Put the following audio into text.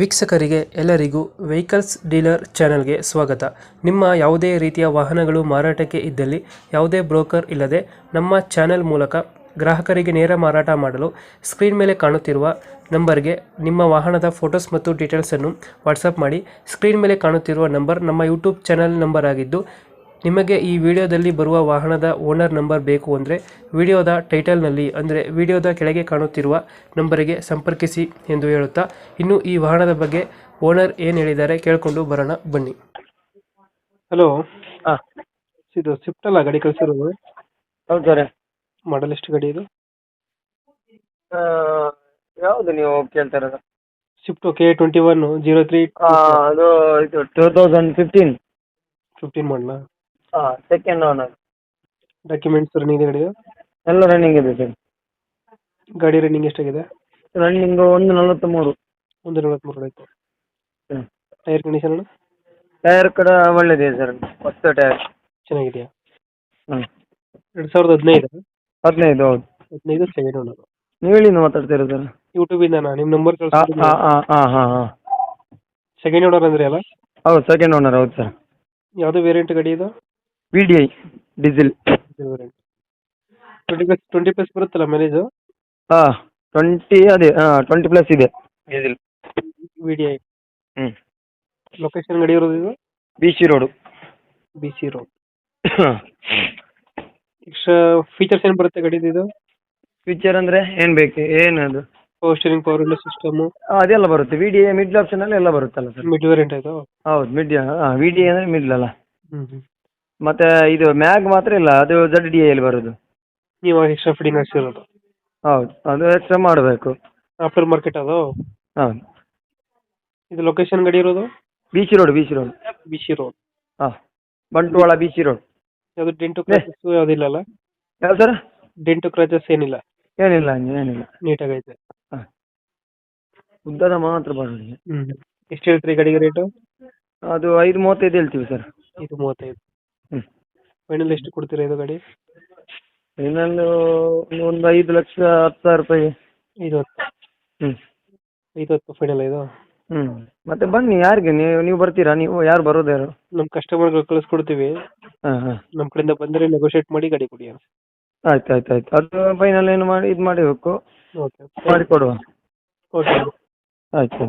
ವೀಕ್ಷಕರಿಗೆ ಎಲ್ಲರಿಗೂ vehicles dealer ಚಾನೆಲ್ಗೆ ಸ್ವಾಗತ. ನಿಮ್ಮ ಯಾವುದೇ ರೀತಿಯ ವಾಹನಗಳು ಮಾರಾಟಕ್ಕೆ ಇದ್ದಲ್ಲಿ ಯಾವುದೇ ಬ್ರೋಕರ್ ಇಲ್ಲದೆ ನಮ್ಮ ಚಾನೆಲ್ ಮೂಲಕ ಗ್ರಾಹಕರಿಗೆ ನೇರ ಮಾರಾಟ ಮಾಡಲು ಸ್ಕ್ರೀನ್ ಮೇಲೆ ಕಾಣುತ್ತಿರುವ ನಂಬರ್ಗೆ ನಿಮ್ಮ ವಾಹನದ ಫೋಟೋಸ್ ಮತ್ತು ಡೀಟೇಲ್ಸನ್ನು ವಾಟ್ಸಪ್ ಮಾಡಿ. ಸ್ಕ್ರೀನ್ ಮೇಲೆ ಕಾಣುತ್ತಿರುವ ನಂಬರ್ ನಮ್ಮ ಯೂಟ್ಯೂಬ್ ಚಾನೆಲ್ ನಂಬರ್ ಆಗಿದ್ದು, ನಿಮಗೆ ಈ ವಿಡಿಯೋದಲ್ಲಿ ಬರುವ ವಾಹನದ ಓನರ್ ನಂಬರ್ ಬೇಕು ಅಂದರೆ ವಿಡಿಯೋದ ಟೈಟಲ್ನಲ್ಲಿ ಅಂದರೆ ವಿಡಿಯೋದ ಕೆಳಗೆ ಕಾಣುತ್ತಿರುವ ನಂಬರಿಗೆ ಸಂಪರ್ಕಿಸಿ ಎಂದು ಹೇಳುತ್ತಾ, ಇನ್ನು ಈ ವಾಹನದ ಬಗ್ಗೆ ಓನರ್ ಏನು ಹೇಳಿದ್ದಾರೆ ಕೇಳಿಕೊಂಡು ಬರೋಣ ಬನ್ನಿ. ಹಲೋ, ಹಾಂ ಇದು ಸ್ವಿಫ್ಟ್ ಅಲ್ಲ ಗಾಡಿ ಕಳಿಸಿರೋದು? ಹೌದು ಸರ್. ಮಾಡಲ್ ಎಷ್ಟು ಗಾಡಿ ಇದು? ಯಾವುದು ನೀವು ಕೇಳ್ತಾ ಇರೋದು? ಸ್ವಿಫ್ಟ್ K21 03 ಅದು ಇದು 2015. 15 ಮಾಡಲ. Second owner. ಡಾಕ್ಯುಮೆಂಟ್ಸ್ ರನ್ನಿಂಗ್ ಇದೆ ಗಾಡಿದು? ಎಲ್ಲ ರನ್ನಿಂಗ್ ಇದೆ ಸರ್. ಗಾಡಿ ರನ್ನಿಂಗ್ ಎಷ್ಟಾಗಿದೆ? ರನ್ನಿಂಗು 143. 143 ಆಯಿತು. ಹ್ಞೂ. ಟೈರ್ ಕಂಡೀಷನ್ ಟೈರ್ ಕಡೆ ಒಳ್ಳೆದಿದೆ ಸರ್, ಹೊಸ ಟೈರ್. ಚೆನ್ನಾಗಿದೆಯಾ? ಹ್ಞೂ. 2015? 15 ಹೌದು. 15 ಸೆಕೆಂಡ್ ಓನರ್. ನೀವು ಎಲ್ಲಿಂದ ಮಾತಾಡ್ತಿರೋದು ಸರ್? ಯೂಟ್ಯೂಬಿಂದ ನಿಮ್ಮ ನಂಬರ್ ಹಾಂ ಕಳಿಸ್ತೀನಿ. ಹಾಂ ಹಾಂ ಹಾಂ ಹಾಂ ಹಾಂ ಸೆಕೆಂಡ್ ಓನರ್ ಅಂದ್ರೆ ಅಲ್ಲ? ಹೌದು, ಸೆಕೆಂಡ್ ಓನರ್. ಹೌದು ಸರ್. ಯಾವುದು ವೇರಿಯಂಟ್ ಗಾಡಿ ಇದು? VDI diesel. ವೇರಿಯಂಟ್ 20+ ಬರುತ್ತಲ್ಲ ಮೈಲೇಜು? ಹಾಂ 20, ಅದೇ 20+ ಇದೆ ಡೀಸೆಲ್. VDI. ಹ್ಞೂ. ಲೊಕೇಶನ್ ಗಾಡಿ ಇರೋದು ಇದು? BC road. BC road. Extra features ಏನು ಬರುತ್ತೆ ಗಾಡಿದು ಇದು? ಫೀಚರ್ ಅಂದರೆ ಏನು ಬೇಕು, ಏನದು? Power steering, power window system ಅದೆಲ್ಲ ಬರುತ್ತೆ. VDI ಮಿಡ್ಲ್ ಆಪ್ಷನಲ್ಲಿ ಎಲ್ಲ ಬರುತ್ತಲ್ಲ ಸರ್? ಮಿಡ್ ವೇರಿಯಂಟ್ ಆಯಿತು? ಹೌದು, VDI ಅಂದರೆ ಮಿಡ್ಲ್ ಅಲ್ಲ. ಹ್ಞೂ. ಮತ್ತು ಇದು ಮ್ಯಾಗ್ ಮಾತ್ರ ಇಲ್ಲ, ಅದು ZDI ಬರೋದು. ನೀವು ಎಕ್ಸ್ಟ್ರಾ ಫಿಟ್ಟಿಂಗ್ ಹಾಕ್ಸಿರೋದು? ಹೌದು, ಅದು ಎಕ್ಸ್ಟ್ರಾ ಮಾಡಬೇಕು. ಆಫ್ಟರ್ ಮಾರ್ಕೆಟ್ ಅದು? ಹೌದು. ಇದು ಲೊಕೇಶನ್ ಗಾಡಿ ಇರೋದು? BC road. BC road. ಹಾಂ, ಬಂಟ್ವಾಳ BC ರೋಡ್. ಯಾವುದು ಡೆಂಟು ಕ್ರಾಚಸ್ ಯಾವುದಿಲ್ಲಲ್ಲ? ಯಾವ್ದು ಸರ್? ಡೆಂಟು ಕ್ರಾಚಸ್ ಏನಿಲ್ಲ? ಏನಿಲ್ಲ ನೀಟಾಗೈತೆ. ಹಾಂ, ಉದ್ದದ ಮಾತ್ರ ಬರೋದು. ಎಷ್ಟು ಹೇಳ್ತೀರಿ ಗಾಡಿಗೆ ರೇಟು? ಅದು 5.35 ಹೇಳ್ತೀವಿ ಸರ್. 5.35. ಹ್ಞೂ. ಫೈನಲ್ ಎಷ್ಟು ಕೊಡ್ತೀರಾ ಇದು ಗಾಡಿ? ಇನ್ನೊಂದು 5,10,000 ರೂಪಾಯಿ. 5.10. ಹ್ಞೂ. 5.10 ಫೈನಲ್ ಇದು? ಹ್ಞೂ. ಮತ್ತೆ ಬನ್ನಿ, ಯಾರಿಗೆ ನೀವು ಬರ್ತೀರಾ? ನೀವು ಯಾರು ಬರೋದು ಯಾರು? ನಮ್ಮ ಕಸ್ಟಮರ್ಗಳು ಕಳಿಸ್ಕೊಡ್ತೀವಿ. ಹಾಂ ಹಾಂ. ನಮ್ಮ ಕಡೆಯಿಂದ ಬಂದರೆ ನೆಗೋಷಿಯೇಟ್ ಮಾಡಿ ಗಾಡಿ ಕೊಡಿ. ಆಯ್ತು. ಅದು ಫೈನಲ್ ಏನು ಮಾಡಿ ಇದು ಮಾಡಬೇಕು, ಓಕೆ. ಮಾಡಿಕೊಡುವ. ಓಕೆ. ಆಯ್ತು.